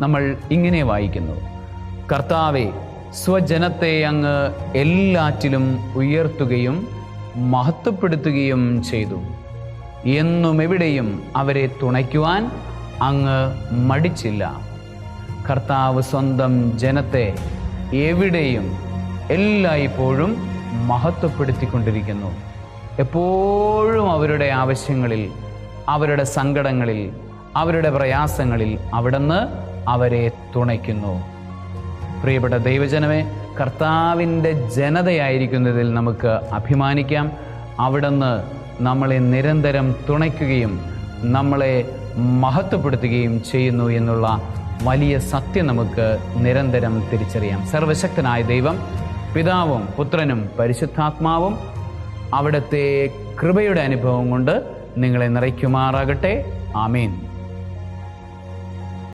നമ്മൾ ഇങ്ങനെ വായിക്കുന്നു: കർത്താവേ, സ്വജനത്തെ അങ്ങ് എല്ലാറ്റിലും ഉയർത്തുകയും മഹത്വപ്പെടുത്തുകയും ചെയ്തു. എന്നും എവിടെയും അവരെ തുണയ്ക്കുവാൻ അങ്ങ് മടിച്ചില്ല. കർത്താവ് സ്വന്തം ജനത്തെ എവിടെയും എല്ലായ്പ്പോഴും മഹത്വപ്പെടുത്തിക്കൊണ്ടിരിക്കുന്നു. എപ്പോഴും അവരുടെ ആവശ്യങ്ങളിൽ, അവരുടെ സങ്കടങ്ങളിൽ, അവരുടെ പ്രയാസങ്ങളിൽ അവിടുന്ന് അവരെ തുണയ്ക്കുന്നു. പ്രിയപ്പെട്ട ദൈവജനമേ, കർത്താവിൻ്റെ ജനതയായിരിക്കുന്നതിൽ നമുക്ക് അഭിമാനിക്കാം. അവിടുന്ന് നമ്മളെ നിരന്തരം തുണയ്ക്കുകയും നമ്മളെ മഹത്വപ്പെടുത്തുകയും ചെയ്യുന്നു എന്നുള്ള വലിയ സത്യം നമുക്ക് നിരന്തരം തിരിച്ചറിയാം. സർവശക്തനായ ദൈവം, പിതാവും പുത്രനും പരിശുദ്ധാത്മാവും അവിടുത്തെ കൃപയുടെ അനുഭവം കൊണ്ട് നിങ്ങളെ നിറയ്ക്കുമാറാകട്ടെ. ആമേൻ.